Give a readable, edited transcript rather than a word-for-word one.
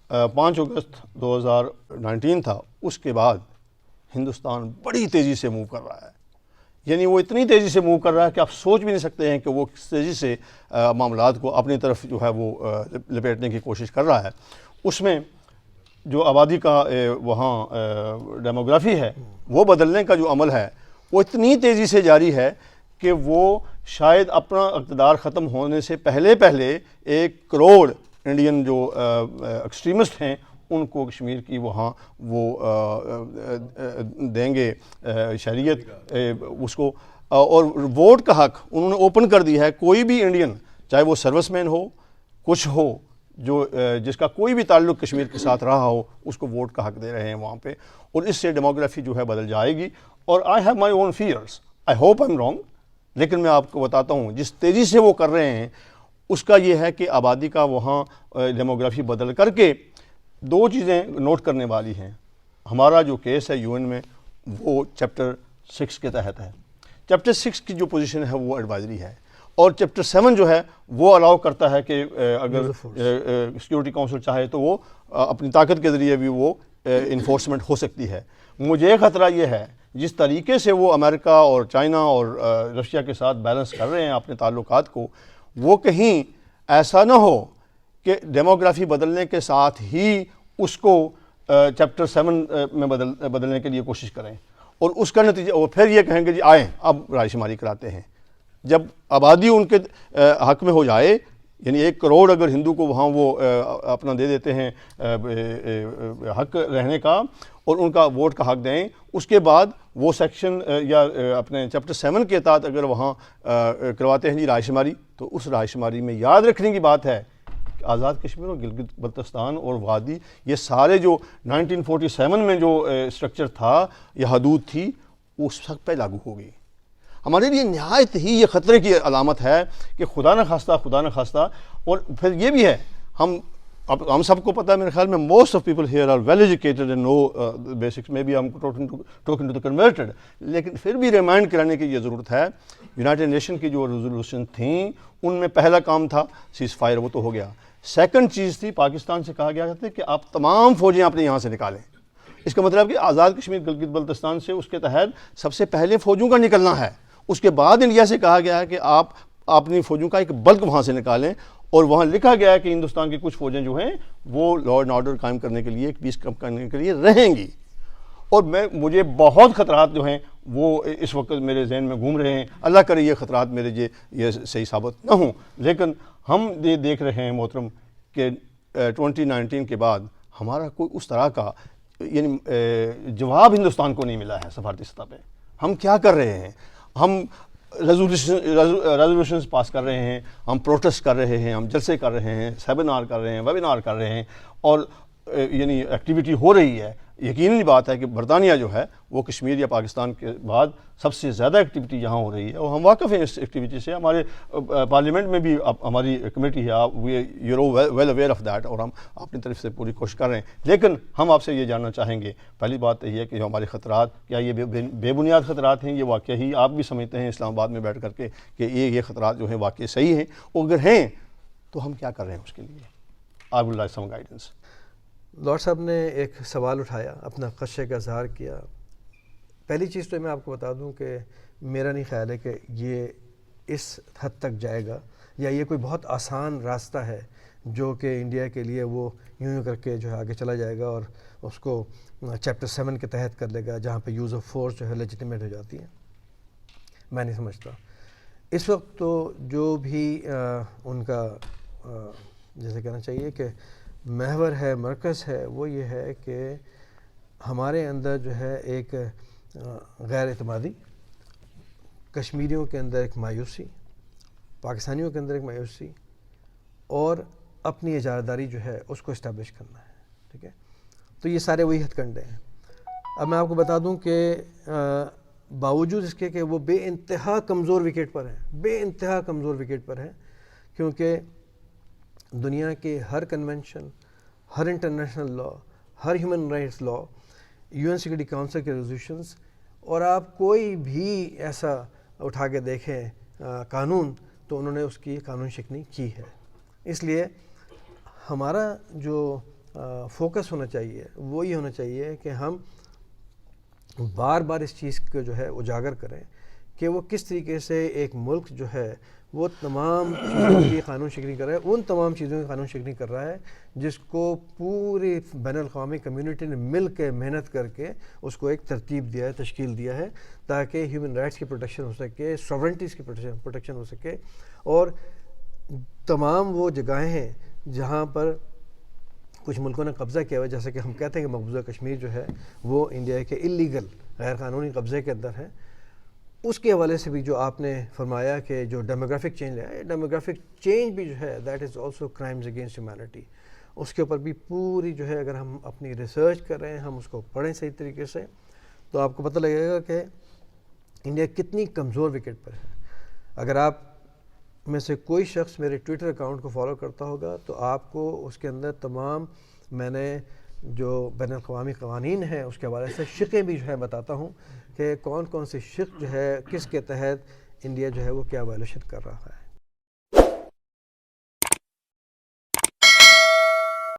5 اگست 2019 تھا، اس کے بعد ہندوستان بڑی تیزی سے موو کر رہا ہے. یعنی وہ اتنی تیزی سے موو کر رہا ہے کہ آپ سوچ بھی نہیں سکتے ہیں کہ وہ کس تیزی سے معاملات کو اپنی طرف جو ہے وہ لپیٹنے کی کوشش کر رہا ہے. اس میں جو آبادی کا وہاں ڈیموگرافی ہے وہ بدلنے کا جو عمل ہے وہ اتنی تیزی سے جاری ہے کہ وہ شاید اپنا اقتدار ختم ہونے سے پہلے 1 کروڑ انڈین جو ایکسٹریمسٹ ہیں ان کو کشمیر کی وہاں وہ دیں گے شہریت اس کو، اور ووٹ کا حق انہوں نے اوپن کر دیا ہے. کوئی بھی انڈین چاہے وہ سروس مین ہو، کچھ ہو، جو جس کا کوئی بھی تعلق کشمیر کے ساتھ رہا ہو، اس کو ووٹ کا حق دے رہے ہیں وہاں پہ، اور اس سے ڈیموگرافی جو ہے بدل جائے گی. اور I have my own fears, I hope I am wrong, لیکن میں آپ کو بتاتا ہوں جس تیزی سے وہ کر رہے ہیں اس کا یہ ہے کہ آبادی کا وہاں ڈیموگرافی بدل کر کے 2 چیزیں نوٹ کرنے والی ہیں. ہمارا جو کیس ہے UN میں وہ چیپٹر 6 کے تحت ہے. چیپٹر 6 کی جو پوزیشن ہے وہ ایڈوائزری ہے، اور چیپٹر 7 جو ہے وہ الاؤ کرتا ہے کہ اگر سیکیورٹی کونسل چاہے تو وہ اپنی طاقت کے ذریعے بھی وہ انفورسمنٹ ہو سکتی ہے. مجھے خطرہ یہ ہے جس طریقے سے وہ امریکہ اور چائنا اور رشیا کے ساتھ بیلنس کر رہے ہیں اپنے تعلقات کو، وہ کہیں ایسا نہ ہو کہ ڈیموگرافی بدلنے کے ساتھ ہی اس کو چیپٹر 7 میں بدلنے کے لیے کوشش کریں، اور اس کا نتیجہ وہ پھر یہ کہیں گے جی آئیں اب رائے شماری کراتے ہیں. جب آبادی ان کے حق میں ہو جائے، یعنی 1 کروڑ اگر ہندو کو وہاں وہ اپنا دے دیتے ہیں حق رہنے کا اور ان کا ووٹ کا حق دیں، اس کے بعد وہ سیکشن یا اپنے چیپٹر 7 کے تحت اگر وہاں کرواتے ہیں جی رائے شماری، تو اس رائے شماری میں یاد رکھنے کی بات ہے کہ آزاد کشمیر اور گلگت بلتستان اور وادی، یہ سارے جو 1947 میں جو اسٹرکچر تھا یا حدود تھی، اس وقت پہ لاگو ہوگی. ہمارے لیے نہایت ہی یہ خطرے کی علامت ہے کہ خدا نہ خواستہ. اور پھر یہ بھی ہے، ہم سب کو پتہ ہے میرے خیال میں most of people here are well educated and know basics, میں بھی ہم ٹاکنگ ٹو دی کنورٹڈ، لیکن پھر بھی ریمائنڈ کرانے کی یہ ضرورت ہے. یونائٹڈ نیشن کی جو ریزولوشن تھیں ان میں پہلا کام تھا سیز فائر، وہ تو ہو گیا. سیکنڈ چیز تھی پاکستان سے کہا گیا تھا کہ آپ تمام فوجیں اپنے یہاں سے نکالیں. اس کا مطلب کہ آزاد کشمیر گلگت بلتستان سے اس کے تحت سب سے پہلے فوجوں کا نکلنا ہے. اس کے بعد انڈیا سے کہا گیا ہے کہ آپ اپنی فوجوں کا ایک بلک وہاں سے نکالیں، اور وہاں لکھا گیا ہے کہ ہندوستان کی کچھ فوجیں جو ہیں وہ لا اینڈ آرڈر قائم کرنے کے لیے، پیس قائم کرنے کے لیے رہیں گی. اور مجھے بہت خطرات جو ہیں وہ اس وقت میرے ذہن میں گھوم رہے ہیں. اللہ کرے یہ خطرات میرے یہ صحیح ثابت نہ ہوں، لیکن ہم یہ دیکھ رہے ہیں محترم کہ 2019 کے بعد ہمارا کوئی اس طرح کا یعنی جواب ہندوستان کو نہیں ملا ہے سفارتی سطح پہ. ہم کیا کر رہے ہیں؟ ہم ریزولوشنز پاس کر رہے ہیں، ہم پروٹیسٹ کر رہے ہیں، ہم جلسے کر رہے ہیں، سیمینار کر رہے ہیں، ویبینار کر رہے ہیں، اور یعنی ایکٹیویٹی ہو رہی ہے. یقینی بات ہے کہ برطانیہ جو ہے وہ کشمیر یا پاکستان کے بعد سب سے زیادہ ایکٹیویٹی یہاں ہو رہی ہے، اور ہم واقف ہیں اس ایکٹیویٹی سے. ہمارے پارلیمنٹ میں بھی ہماری کمیٹی ہے، you know well aware of that, اور ہم اپنی طرف سے پوری کوشش کر رہے ہیں. لیکن ہم آپ سے یہ جاننا چاہیں گے، پہلی بات یہ ہے کہ ہمارے خطرات کیا یہ بے بنیاد خطرات ہیں؟ یہ واقعہ ہی آپ بھی سمجھتے ہیں اسلام آباد میں بیٹھ کر کے کہ یہ خطرات جو ہیں واقع صحیح ہیں؟ اور اگر ہیں تو ہم کیا کر رہے ہیں اس کے لیے؟ I would like some guidance. Lord صاحب نے ایک سوال اٹھایا، اپنا خدشے کا اظہار کیا. پہلی چیز تو میں آپ کو بتا دوں کہ میرا نہیں خیال ہے کہ یہ اس حد تک جائے گا، یا یہ کوئی بہت آسان راستہ ہے جو کہ انڈیا کے لیے وہ یوں کر کے جو ہے آگے چلا جائے گا اور اس کو چیپٹر 7 کے تحت کر لے گا، جہاں پہ یوز آف فورس جو ہے لیجیٹیمیٹ ہو جاتی ہیں. میں نہیں سمجھتا. اس وقت تو جو بھی ان کا جیسے کہنا چاہیے کہ محور ہے، مرکز ہے، وہ یہ ہے کہ ہمارے اندر جو ہے ایک غیر اعتمادی، کشمیریوں کے اندر ایک مایوسی، پاکستانیوں کے اندر ایک مایوسی، اور اپنی اجارہ جو ہے اس کو اسٹیبلش کرنا ہے. ٹھیک ہے، تو یہ سارے وہی ہتھ کنڈے ہیں. اب میں آپ کو بتا دوں کہ باوجود اس کے کہ وہ بے انتہا کمزور وکٹ پر ہیں، بے انتہا کمزور وکٹ پر ہیں، کیونکہ دنیا کے ہر کنونشن، ہر انٹرنیشنل لا، ہر ہیومن رائٹس لا، UN سیکورٹی کونسل کے ریزولوشنز، اور آپ کوئی بھی ایسا اٹھا کے دیکھیں قانون، تو انہوں نے اس کی قانون شکنی کی ہے. اس لیے ہمارا جو فوکس ہونا چاہیے وہ یہ ہونا چاہیے کہ ہم بار بار اس چیز کو جو ہے اجاگر کریں کہ وہ کس طریقے سے ایک ملک جو ہے وہ تمام چیزوں کی قانون شکنی کر رہا ہے، ان تمام چیزوں کی قانون شکنی کر رہا ہے جس کو پوری بین الاقوامی کمیونٹی نے مل کے محنت کر کے اس کو ایک ترتیب دیا ہے، تشکیل دیا ہے، تاکہ ہیومن رائٹس کی پروٹیکشن ہو سکے، ساورنٹیز کی پروٹیکشن ہو سکے، اور تمام وہ جگہیں ہیں جہاں پر کچھ ملکوں نے قبضہ کیا ہوا ہے، جیسے کہ ہم کہتے ہیں کہ مقبوضہ کشمیر جو ہے وہ انڈیا کے اللیگل غیر قانونی قبضے کے اندر ہے، اس کے حوالے سے بھی جو آپ نے فرمایا کہ جو ڈیموگرافک چینج ہے، ڈیموگرافک چینج بھی جو ہے that is also crimes against humanity, اس کے اوپر بھی پوری جو ہے اگر ہم اپنی ریسرچ کر رہے ہیں، ہم اس کو پڑھیں صحیح طریقے سے، تو آپ کو پتہ لگے گا کہ انڈیا کتنی کمزور وکٹ پر ہے۔ اگر آپ میں سے کوئی شخص میرے ٹویٹر اکاؤنٹ کو فالو کرتا ہوگا تو آپ کو اس کے اندر تمام میں نے جو بین الاقوامی قوانین ہیں اس کے حوالے سے شقیں بھی جو ہے بتاتا ہوں کہ کون کون سی شق جو ہے کس کے تحت انڈیا جو ہے وہ کیا وائلیشن کر رہا ہے۔